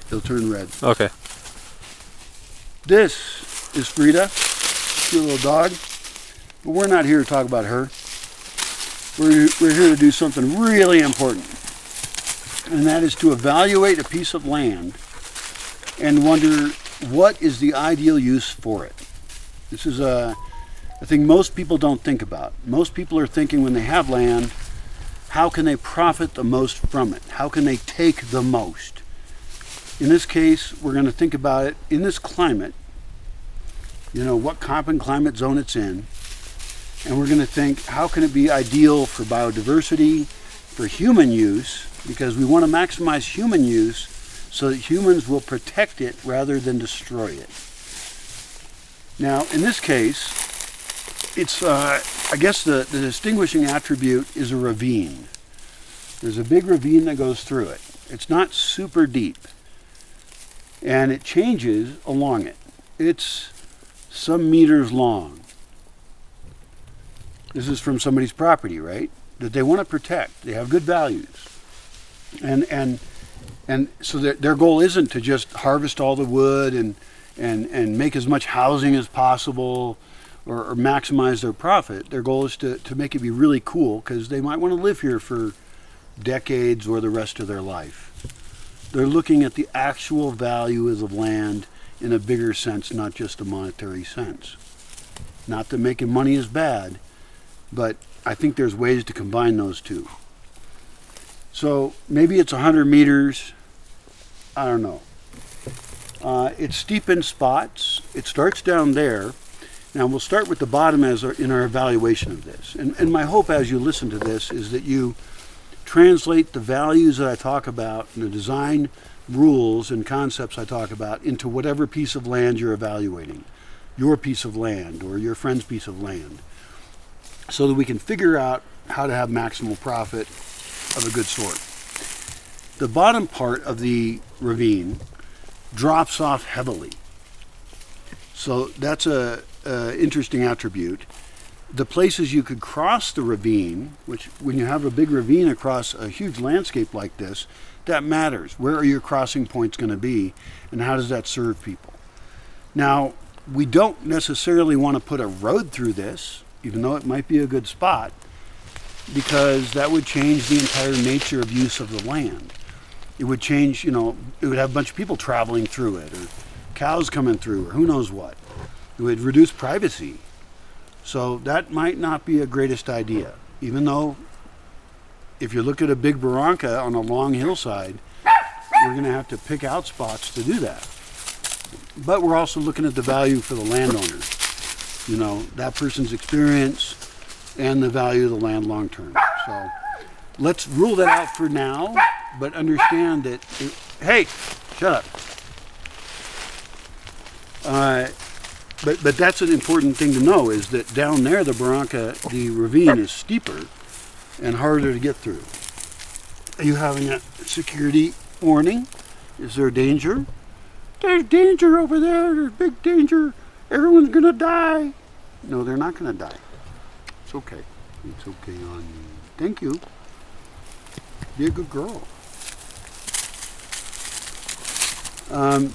It'll turn red. Okay. This is Frida, cute little dog. But we're not here to talk about her. We're here to do something really important. And that is to evaluate a piece of land and wonder what is the ideal use for it. This is a thing most people don't think about. Most people are thinking when they have land, how can they profit the most from it? How can they take the most? In this case, we're going to think about it in this climate, what climate zone it's in, and we're going to think, how can it be ideal for biodiversity, for human use, because we want to maximize human use so that humans will protect it rather than destroy it. Now, in this case, it's, I guess the distinguishing attribute is a ravine. There's a big ravine that goes through it. It's not super deep, and it changes along it. It's some meters long. This is from somebody's property, right? That they want to protect. They have good values. And so their goal isn't to just harvest all the wood and make as much housing as possible or maximize their profit. Their goal is to make it be really cool because they might want to live here for decades or the rest of their life. They're looking at the actual values of land in a bigger sense, not just a monetary sense. Not that making money is bad, but I think there's ways to combine those two. So maybe it's 100 meters, I don't know. It's steep in spots. It starts down there. Now we'll start with the bottom in our evaluation of this. And my hope as you listen to this is that you translate the values that I talk about and the design rules and concepts I talk about into whatever piece of land you're evaluating. Your piece of land or your friend's piece of land. So that we can figure out how to have maximal profit of a good sort. The bottom part of the ravine drops off heavily. So that's a interesting attribute. The places you could cross the ravine, which when you have a big ravine across a huge landscape like this, that matters. Where are your crossing points going to be and how does that serve people? Now, we don't necessarily want to put a road through this, even though it might be a good spot, because that would change the entire nature of use of the land. It would change, it would have a bunch of people traveling through it, or cows coming through, or who knows what. It would reduce privacy. So that might not be a greatest idea, even though if you look at a big barranca on a long hillside, we're going to have to pick out spots to do that. But we're also looking at the value for the landowner. That person's experience and the value of the land long term. So let's rule that out for now, but understand that, hey, shut up. But that's an important thing to know is that down there, the ravine is steeper and harder to get through. Are you having a security warning? Is there danger? There's danger over there. There's big danger. Everyone's going to die. No, they're not going to die. It's okay. It's okay on you. Thank you. Be a good girl. I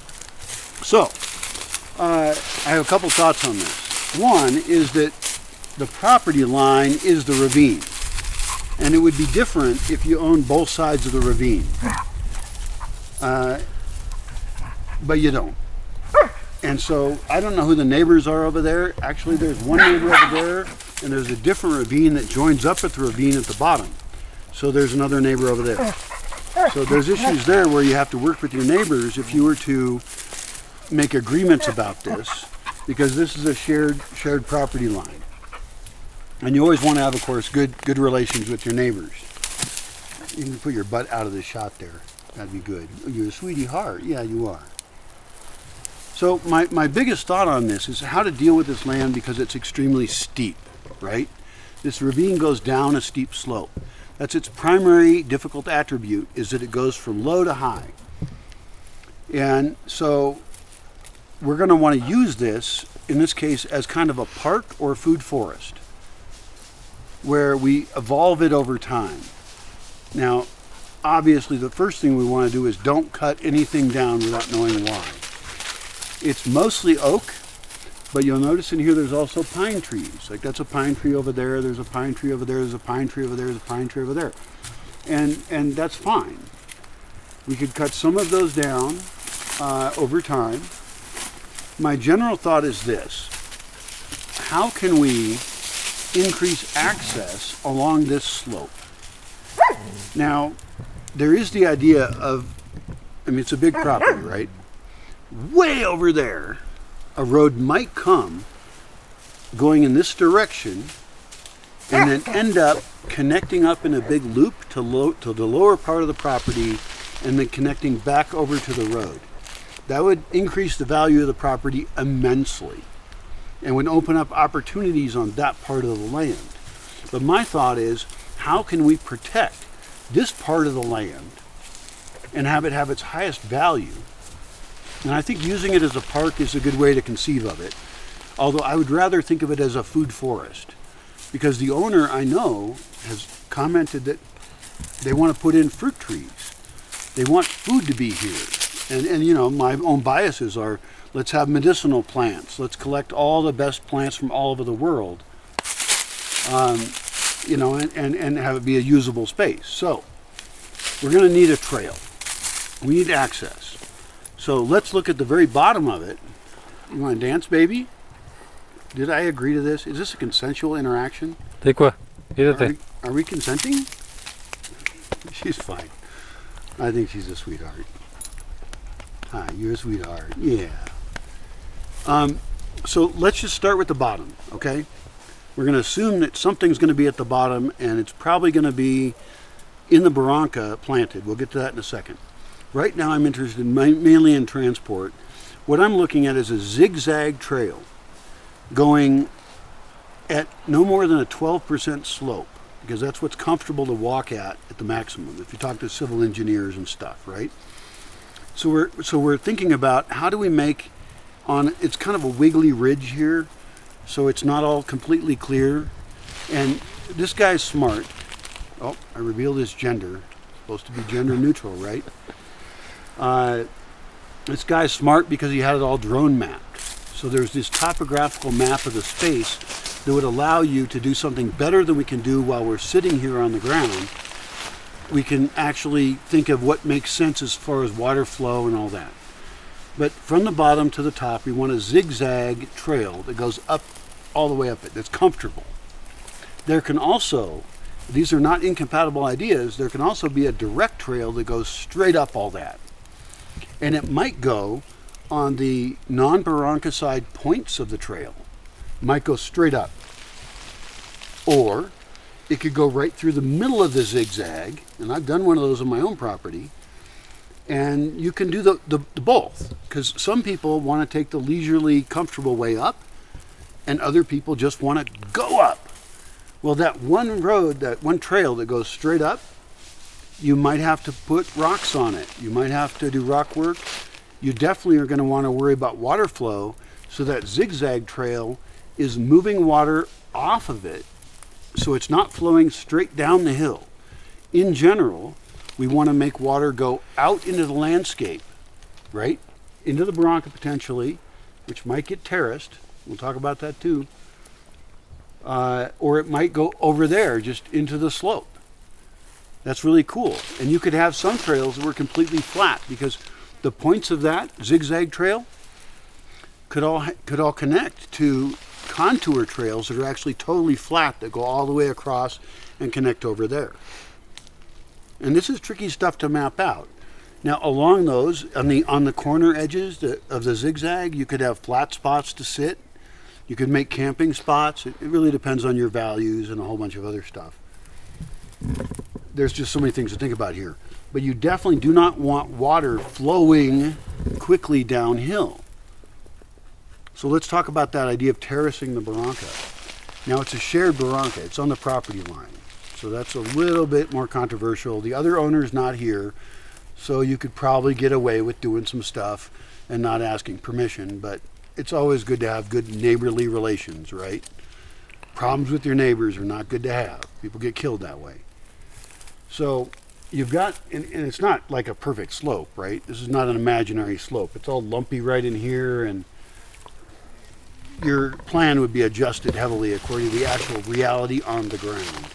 have a couple thoughts on this. One is that the property line is the ravine. And it would be different if you owned both sides of the ravine. But you don't. And so I don't know who the neighbors are over there. Actually, there's one neighbor over there, and there's a different ravine that joins up at the ravine at the bottom. So there's another neighbor over there. So there's issues there where you have to work with your neighbors if you were to make agreements about this, because this is a shared property line. And you always want to have, of course, good relations with your neighbors. You can put your butt out of the shot there. That'd be good. You're a sweetie heart. Yeah, you are. So my biggest thought on this is how to deal with this land because it's extremely steep, right? This ravine goes down a steep slope. That's its primary difficult attribute, is that it goes from low to high. And so we're going to want to use this, in this case, as kind of a park or food forest, where we evolve it over time. Now, obviously the first thing we want to do is don't cut anything down without knowing why. It's mostly oak, but you'll notice in here there's also pine trees. Like that's a pine tree over there, there's a pine tree over there, there's a pine tree over there, there's a pine tree over there. And that's fine. We could cut some of those down over time. My general thought is this: how can we increase access along this slope? Now, there is the idea of, I mean, it's a big property, right? Way over there, a road might come going in this direction and then end up connecting up in a big loop to the lower part of the property and then connecting back over to the road. That would increase the value of the property immensely and would open up opportunities on that part of the land. But my thought is, how can we protect this part of the land and have it have its highest value? And I think using it as a park is a good way to conceive of it, although I would rather think of it as a food forest, because the owner, I know, has commented that they want to put in fruit trees. They want food to be here. And you know, my own biases are, let's have medicinal plants. Let's collect all the best plants from all over the world, you know, and have it be a usable space. So we're going to need a trail. We need access. So let's look at the very bottom of it. You want to dance, baby? Did I agree to this? Is this a consensual interaction? Take quoi? Are we consenting? She's fine. I think she's a sweetheart. Hi, you're a sweetheart. Yeah. So let's just start with the bottom, okay? We're going to assume that something's going to be at the bottom, and it's probably going to be in the barranca planted. We'll get to that in a second. Right now I'm interested mainly in transport. What I'm looking at is a zigzag trail going at no more than a 12% slope, because that's what's comfortable to walk at the maximum if you talk to civil engineers and stuff, right? So we're thinking about how do we make it's kind of a wiggly ridge here, so it's not all completely clear. And this guy's smart. Oh, I revealed his gender. Supposed to be gender neutral, right? This guy's smart because he had it all drone mapped. So there's this topographical map of the space that would allow you to do something better than we can do while we're sitting here on the ground. We can actually think of what makes sense as far as water flow and all that. But from the bottom to the top, we want a zigzag trail that goes up all the way up it, that's comfortable. There can also, these are not incompatible ideas, there can also be a direct trail that goes straight up all that. And it might go on the non-barranca side points of the trail. It might go straight up. Or it could go right through the middle of the zigzag, and I've done one of those on my own property, and you can do the both, because some people want to take the leisurely, comfortable way up, and other people just want to go up. Well, that one road, that one trail that goes straight up, you might have to put rocks on it. You might have to do rock work. You definitely are going to want to worry about water flow, so that zigzag trail is moving water off of it, so it's not flowing straight down the hill. In general, we want to make water go out into the landscape, right? Into the barranca potentially, which might get terraced. We'll talk about that too. Or it might go over there, just into the slope. That's really cool. And you could have some trails that were completely flat, because the points of that zigzag trail could all connect to contour trails that are actually totally flat, that go all the way across and connect over there. And this is tricky stuff to map out. Now along those, on the corner edges of the zigzag, you could have flat spots to sit. You could make camping spots. It really depends on your values and a whole bunch of other stuff. There's just so many things to think about here. But you definitely do not want water flowing quickly downhill. So let's talk about that idea of terracing the barranca. Now it's a shared barranca. It's on the property line. So that's a little bit more controversial. The other owner's not here, so you could probably get away with doing some stuff and not asking permission, but it's always good to have good neighborly relations, right? Problems with your neighbors are not good to have. People get killed that way. So you've got, and it's not like a perfect slope, right? This is not an imaginary slope. It's all lumpy right in here, and your plan would be adjusted heavily according to the actual reality on the ground.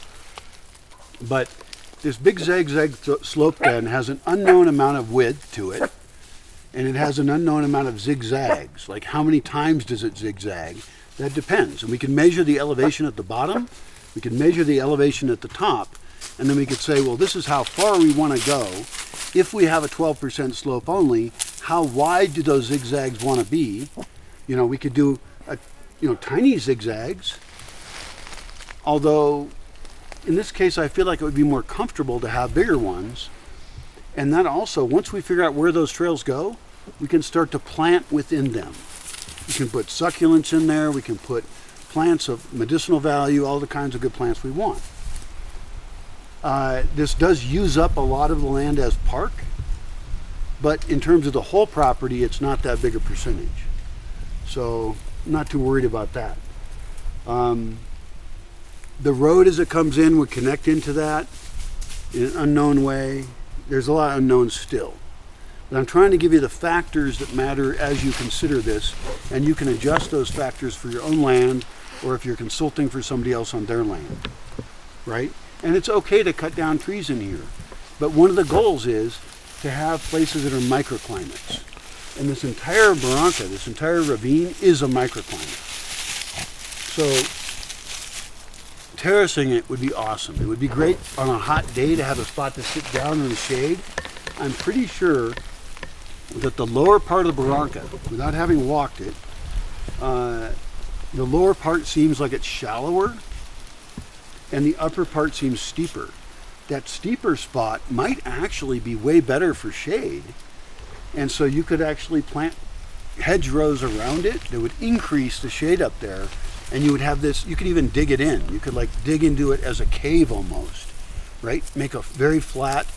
But this big zigzag slope then has an unknown amount of width to it, and it has an unknown amount of zigzags. Like how many times does it zigzag? That depends. And we can measure the elevation at the bottom, we can measure the elevation at the top, and then we could say, well, this is how far we want to go. If we have a 12% slope only, how wide do those zigzags want to be? You know, we could do tiny zigzags, although in this case I feel like it would be more comfortable to have bigger ones. And that also, once we figure out where those trails go, we can start to plant within them. We can put succulents in there, we can put plants of medicinal value, all the kinds of good plants we want. This does use up a lot of the land as park, but in terms of the whole property, it's not that big a percentage. So I'm not too worried about that. The road as it comes in would connect into that in an unknown way. There's a lot of unknowns still. But I'm trying to give you the factors that matter as you consider this, and you can adjust those factors for your own land or if you're consulting for somebody else on their land, right? And it's okay to cut down trees in here. But one of the goals is to have places that are microclimates. And this entire barranca, this entire ravine is a microclimate. So terracing it would be awesome. It would be great on a hot day to have a spot to sit down in the shade. I'm pretty sure that the lower part of the barranca, without having walked it, the lower part seems like it's shallower and the upper part seems steeper. That steeper spot might actually be way better for shade. And so you could actually plant hedgerows around it that would increase the shade up there. And you would have this, you could even dig it in. You could like dig into it as a cave almost, right? Make a very flat,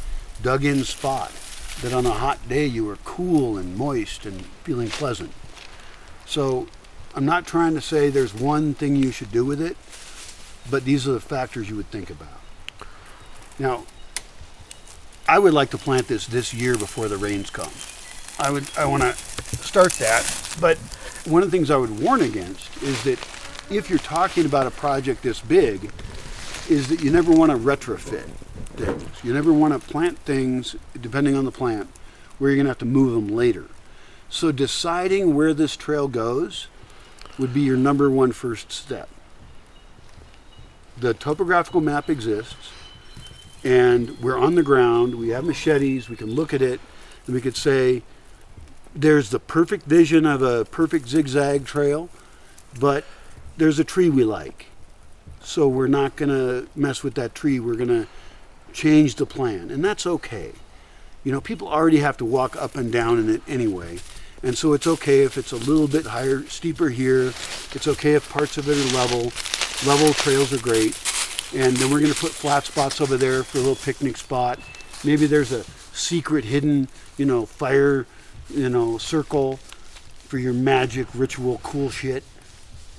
dug in spot that on a hot day you were cool and moist and feeling pleasant. So I'm not trying to say there's one thing you should do with it, but these are the factors you would think about. Now, I would like to plant this year before the rains come. I want to start that, but one of the things I would warn against is that if you're talking about a project this big, is that you never want to retrofit things. You never want to plant things, depending on the plant, where you're going to have to move them later. So deciding where this trail goes would be your number one first step. The topographical map exists, and we're on the ground, we have machetes, we can look at it, and we could say, there's the perfect vision of a perfect zigzag trail, but there's a tree we like. So we're not going to mess with that tree. We're going to change the plan. And that's okay. You know, people already have to walk up and down in it anyway. And so it's okay if it's a little bit higher, steeper here. It's okay if parts of it are level. Level trails are great. And then we're going to put flat spots over there for a little picnic spot. Maybe there's a secret hidden, fire, circle for your magic, ritual, cool shit.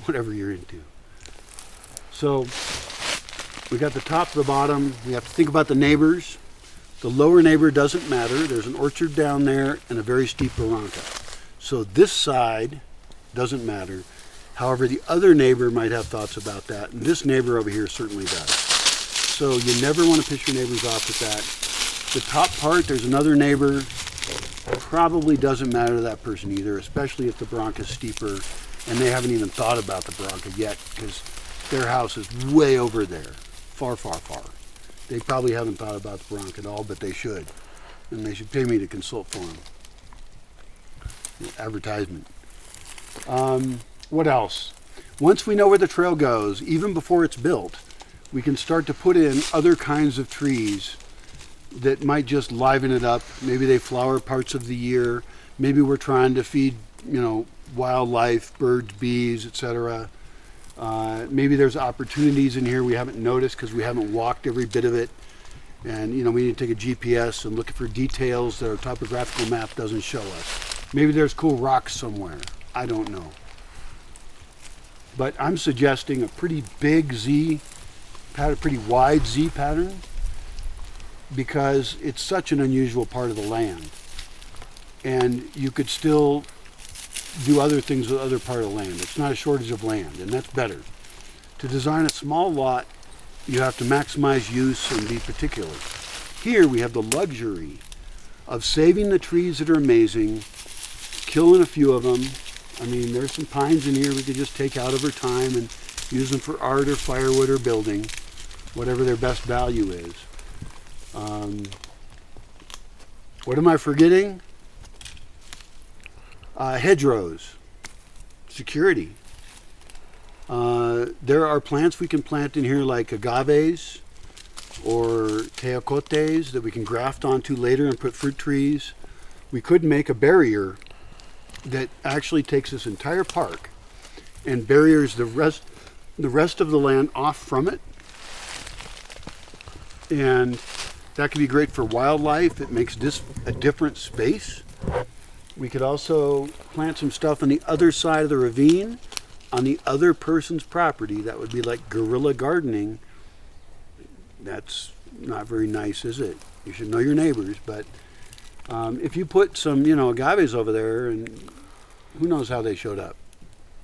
Whatever you're into. So we got the top, the bottom. We have to think about the neighbors. The lower neighbor doesn't matter. There's an orchard down there and a very steep barranca. So this side doesn't matter. However, the other neighbor might have thoughts about that, and this neighbor over here certainly does. So you never want to piss your neighbors off with that. The top part, there's another neighbor. Probably doesn't matter to that person either, especially if the barranca is steeper. And they haven't even thought about the barranca yet because their house is way over there, far, far, far. They probably haven't thought about the barranca at all, but they should. And they should pay me to consult for them. Advertisement. What else? Once we know where the trail goes, even before it's built, we can start to put in other kinds of trees that might just liven it up. Maybe they flower parts of the year. Maybe we're trying to feed, wildlife, birds, bees, etc. Maybe there's opportunities in here we haven't noticed because we haven't walked every bit of it. And we need to take a GPS and look for details that our topographical map doesn't show us. Maybe there's cool rocks somewhere. I don't know. But I'm suggesting a pretty big Z pattern, pretty wide Z pattern. because it's such an unusual part of the land. And you could still do other things with other part of the land. It's not a shortage of land, and that's better. To design a small lot, you have to maximize use and be particular. Here we have the luxury of saving the trees that are amazing, killing a few of them. I mean, there's some pines in here we could just take out over time and use them for art or firewood or building, whatever their best value is. What am I forgetting? Hedgerows, security. There are plants we can plant in here like agaves or teocotes that we can graft onto later and put fruit trees. We could make a barrier that actually takes this entire park and barriers the rest of the land off from it. And that could be great for wildlife. It makes this a different space. We could also plant some stuff on the other side of the ravine, on the other person's property. That would be like guerrilla gardening. That's not very nice, is it? You should know your neighbors, but if you put some, agaves over there, and who knows how they showed up.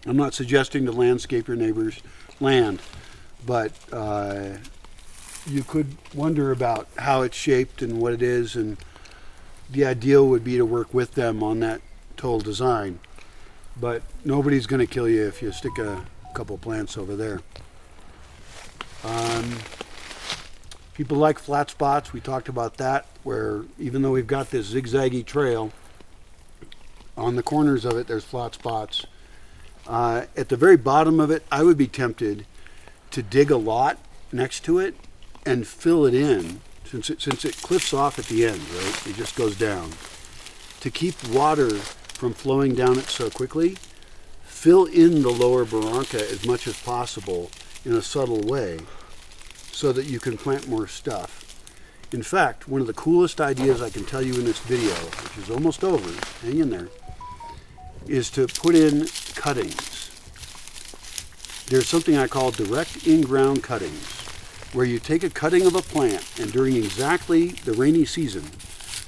I'm not suggesting to landscape your neighbor's land, but you could wonder about how it's shaped and what it is, and the ideal would be to work with them on that total design. But nobody's going to kill you if you stick a couple plants over there. People like flat spots. We talked about that, where even though we've got this zigzaggy trail, on the corners of it there's flat spots. At the very bottom of it, I would be tempted to dig a lot next to it and fill it in, since it cliffs off at the end, right? It just goes down. To keep water from flowing down it so quickly, fill in the lower barranca as much as possible in a subtle way so that you can plant more stuff. In fact, one of the coolest ideas I can tell you in this video, which is almost over, hang in there, is to put in cuttings. There's something I call direct in-ground cuttings, where you take a cutting of a plant and during exactly the rainy season,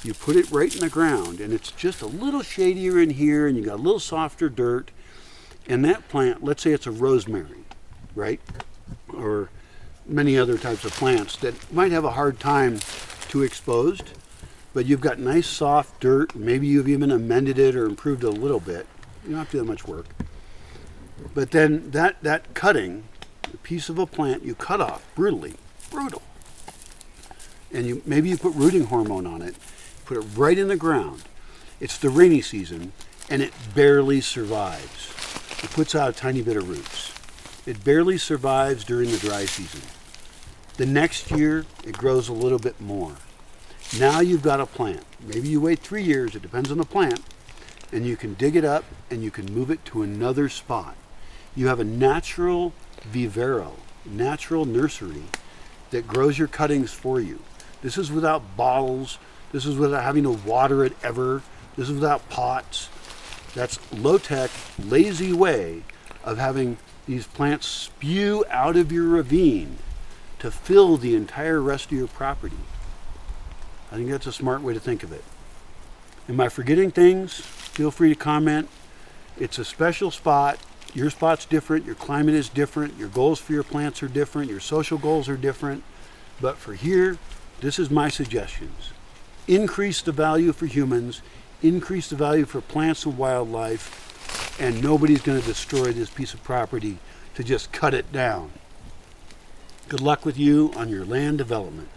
you put it right in the ground, and it's just a little shadier in here, and you got a little softer dirt, and that plant, let's say it's a rosemary, right? Or many other types of plants that might have a hard time to exposed, but you've got nice soft dirt. Maybe you've even amended it or improved it a little bit. You don't have to do that much work. But then that cutting, a piece of a plant you cut off brutally, brutal. And maybe you put rooting hormone on it, put it right in the ground. It's the rainy season and it barely survives. It puts out a tiny bit of roots. It barely survives during the dry season. The next year, it grows a little bit more. Now you've got a plant. Maybe you wait 3 years, it depends on the plant, and you can dig it up and you can move it to another spot. You have a natural vivero, natural nursery that grows your cuttings for you. This is without bottles. This is without having to water it ever. This is without pots. That's low-tech, lazy way of having these plants spew out of your ravine to fill the entire rest of your property. I think that's a smart way to think of it. Am I forgetting things? Feel free to comment. It's a special spot. Your spot's different. Your climate is different. Your goals for your plants are different. Your social goals are different. But for here, this is my suggestions. Increase the value for humans, increase the value for plants and wildlife, and nobody's going to destroy this piece of property to just cut it down. Good luck with you on your land development.